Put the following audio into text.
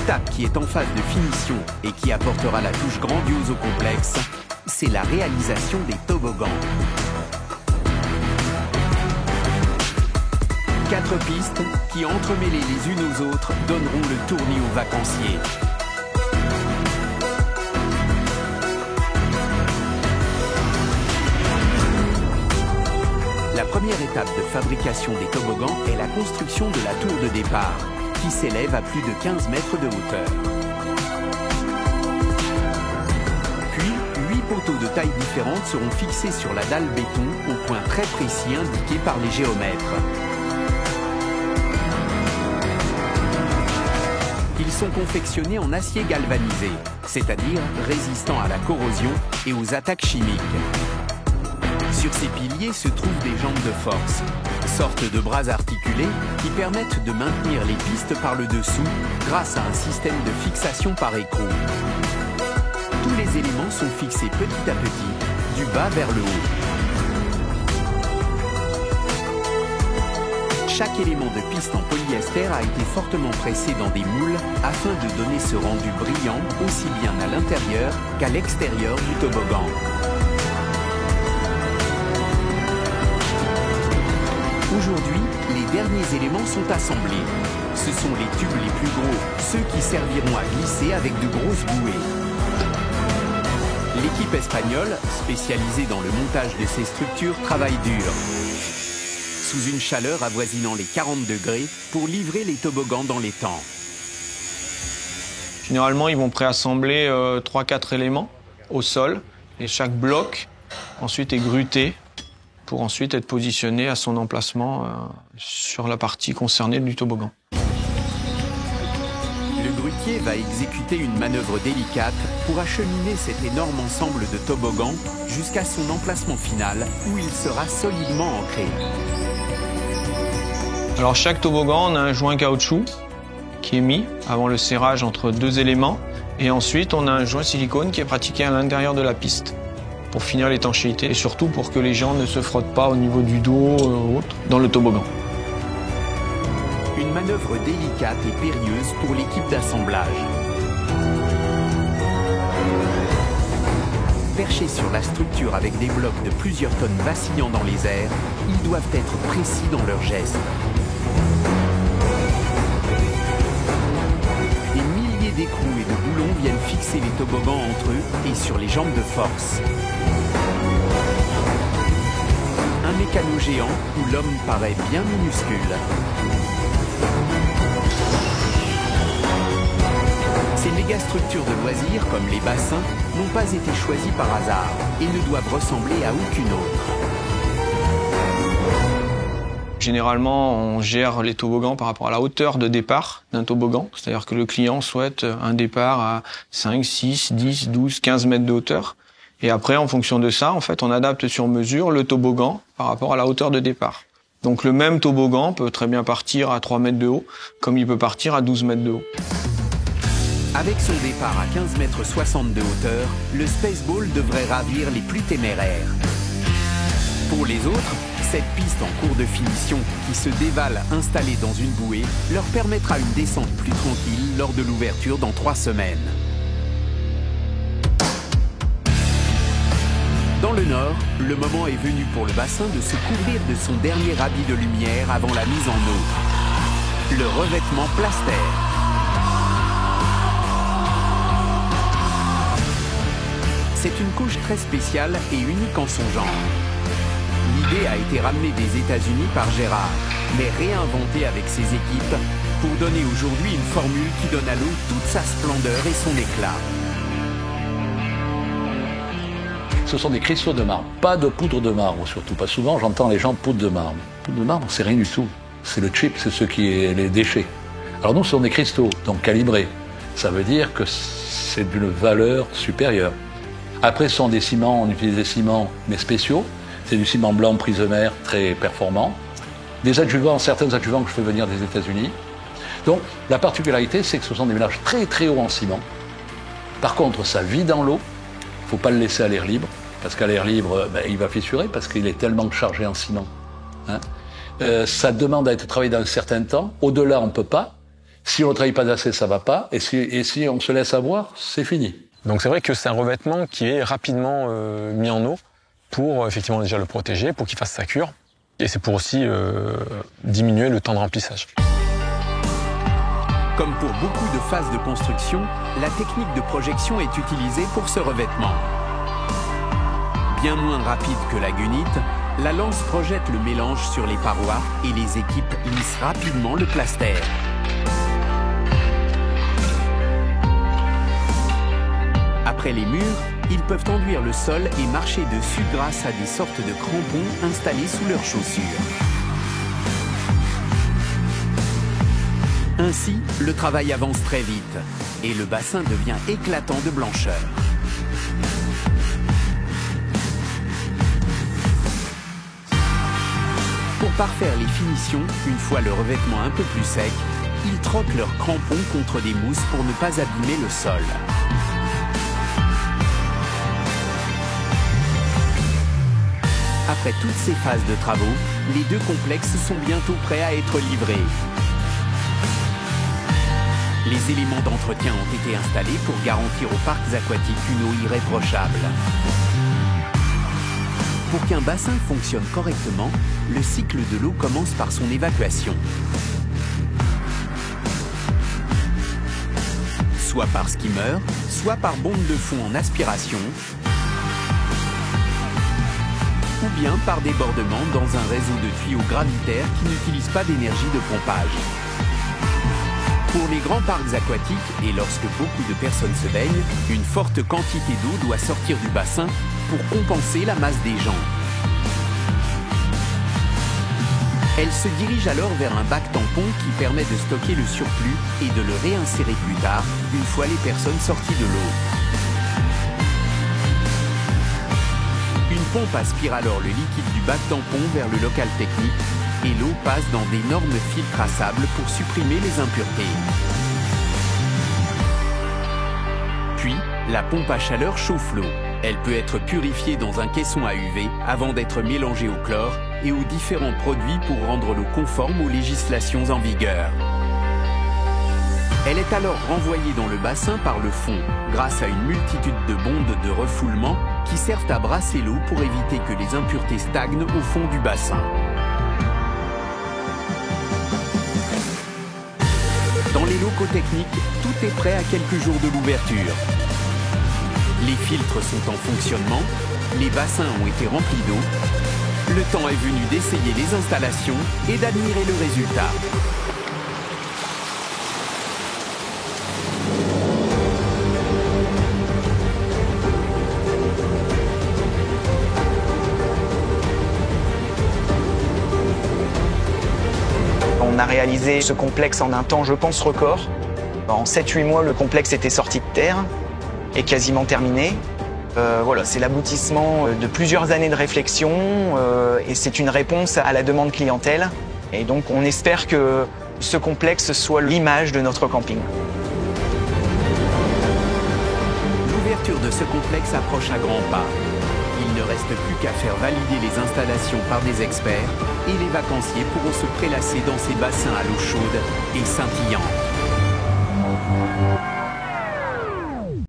L'étape qui est en phase de finition et qui apportera la touche grandiose au complexe, c'est la réalisation des toboggans. 4 pistes qui, entremêlées les unes aux autres, donneront le tournis aux vacanciers. La première étape de fabrication des toboggans est la construction de la tour de départ, qui s'élève à plus de 15 mètres de hauteur. Puis, 8 poteaux de tailles différentes seront fixés sur la dalle béton au point très précis indiqué par les géomètres. Ils sont confectionnés en acier galvanisé, c'est-à-dire résistant à la corrosion et aux attaques chimiques. Sur ces piliers se trouvent des jambes de force, sortes de bras articulés qui permettent de maintenir les pistes par le dessous grâce à un système de fixation par écrou. Tous les éléments sont fixés petit à petit, du bas vers le haut. Chaque élément de piste en polyester a été fortement pressé dans des moules afin de donner ce rendu brillant aussi bien à l'intérieur qu'à l'extérieur du toboggan. Aujourd'hui, les derniers éléments sont assemblés. Ce sont les tubes les plus gros, ceux qui serviront à glisser avec de grosses bouées. L'équipe espagnole, spécialisée dans le montage de ces structures, travaille dur, sous une chaleur avoisinant les 40 degrés, pour livrer les toboggans dans les temps. Généralement, ils vont préassembler 3-4 éléments au sol, et chaque bloc ensuite est gruté pour ensuite être positionné à son emplacement sur la partie concernée du toboggan. Le grutier va exécuter une manœuvre délicate pour acheminer cet énorme ensemble de toboggans jusqu'à son emplacement final où il sera solidement ancré. Alors chaque toboggan, on a un joint caoutchouc qui est mis avant le serrage entre 2 éléments et ensuite on a un joint silicone qui est pratiqué à l'intérieur de la piste pour finir l'étanchéité et surtout pour que les gens ne se frottent pas au niveau du dos ou autre dans le toboggan. Une manœuvre délicate et périlleuse pour l'équipe d'assemblage. Perchés sur la structure avec des blocs de plusieurs tonnes vacillant dans les airs, ils doivent être précis dans leurs gestes. Des milliers d'écrous et de boulons viennent fixer les toboggans entre eux et sur les jambes de force. Un mécano géant où l'homme paraît bien minuscule. Ces mégastructures de loisirs, comme les bassins, n'ont pas été choisies par hasard et ne doivent ressembler à aucune autre. Généralement, on gère les toboggans par rapport à la hauteur de départ d'un toboggan. C'est-à-dire que le client souhaite un départ à 5, 6, 10, 12, 15 mètres de hauteur. Et après, en fonction de ça, en fait, on adapte sur mesure le toboggan par rapport à la hauteur de départ. Donc le même toboggan peut très bien partir à 3 mètres de haut, comme il peut partir à 12 mètres de haut. Avec son départ à 15,60 mètres de hauteur, le Spaceball devrait ravir les plus téméraires. Pour les autres, cette piste en cours de finition qui se dévale installée dans une bouée leur permettra une descente plus tranquille lors de l'ouverture dans 3 semaines. Dans le nord, le moment est venu pour le bassin de se couvrir de son dernier habit de lumière avant la mise en eau. Le revêtement plaster. C'est une couche très spéciale et unique en son genre. L'idée a été ramenée des États-Unis par Gérard, mais réinventée avec ses équipes pour donner aujourd'hui une formule qui donne à l'eau toute sa splendeur et son éclat. Ce sont des cristaux de marbre, pas de poudre de marbre, surtout pas souvent j'entends les gens poudre de marbre. Poudre de marbre, c'est rien du tout. C'est le chip, c'est ce qui est les déchets. Alors nous, ce sont des cristaux, donc calibrés. Ça veut dire que c'est d'une valeur supérieure. Après, ce sont des ciments, on utilise des ciments, mais spéciaux. C'est du ciment blanc prisomère, très performant. Des adjuvants, certains adjuvants que je fais venir des États-Unis. Donc, la particularité, c'est que ce sont des mélanges très très hauts en ciment. Par contre, ça vit dans l'eau. Il ne faut pas le laisser à l'air libre, parce qu'à l'air libre, il va fissurer, parce qu'il est tellement chargé en ciment. Hein. Ça demande à être travaillé dans un certain temps. Au-delà, on ne peut pas. Si on ne travaille pas assez, ça va pas. Et si on se laisse avoir, c'est fini. Donc c'est vrai que c'est un revêtement qui est rapidement mis en eau pour effectivement déjà le protéger, pour qu'il fasse sa cure. Et c'est pour aussi diminuer le temps de remplissage. Comme pour beaucoup de phases de construction, la technique de projection est utilisée pour ce revêtement. Bien moins rapide que la gunite, la lance projette le mélange sur les parois et les équipes lissent rapidement le plaster. Après les murs, ils peuvent enduire le sol et marcher dessus grâce à des sortes de crampons installés sous leurs chaussures. Ainsi, le travail avance très vite et le bassin devient éclatant de blancheur. Pour parfaire les finitions, une fois le revêtement un peu plus sec, ils trottent leurs crampons contre des mousses pour ne pas abîmer le sol. Après toutes ces phases de travaux, les deux complexes sont bientôt prêts à être livrés. Les éléments d'entretien ont été installés pour garantir aux parcs aquatiques une eau irréprochable. Pour qu'un bassin fonctionne correctement, le cycle de l'eau commence par son évacuation. Soit par skimmer, soit par bombe de fond en aspiration, ou bien par débordement dans un réseau de tuyaux gravitaires qui n'utilisent pas d'énergie de pompage. Pour les grands parcs aquatiques et lorsque beaucoup de personnes se baignent, une forte quantité d'eau doit sortir du bassin pour compenser la masse des gens. Elle se dirige alors vers un bac tampon qui permet de stocker le surplus et de le réinsérer plus tard, une fois les personnes sorties de l'eau. Une pompe aspire alors le liquide du bac tampon vers le local technique et l'eau passe dans d'énormes filtres à sable pour supprimer les impuretés. Puis, la pompe à chaleur chauffe l'eau. Elle peut être purifiée dans un caisson à UV avant d'être mélangée au chlore et aux différents produits pour rendre l'eau conforme aux législations en vigueur. Elle est alors renvoyée dans le bassin par le fond, grâce à une multitude de bondes de refoulement qui servent à brasser l'eau pour éviter que les impuretés stagnent au fond du bassin. Dans les locaux techniques, tout est prêt à quelques jours de l'ouverture. Les filtres sont en fonctionnement, les bassins ont été remplis d'eau. Le temps est venu d'essayer les installations et d'admirer le résultat. On a réalisé ce complexe en un temps, je pense, record. En 7-8 mois, le complexe était sorti de terre et quasiment terminé. Voilà, c'est l'aboutissement de plusieurs années de réflexion et c'est une réponse à la demande clientèle. Et donc, on espère que ce complexe soit l'image de notre camping. L'ouverture de ce complexe approche à grands pas. Il ne reste plus qu'à faire valider les installations par des experts et les vacanciers pourront se prélasser dans ces bassins à l'eau chaude et scintillante.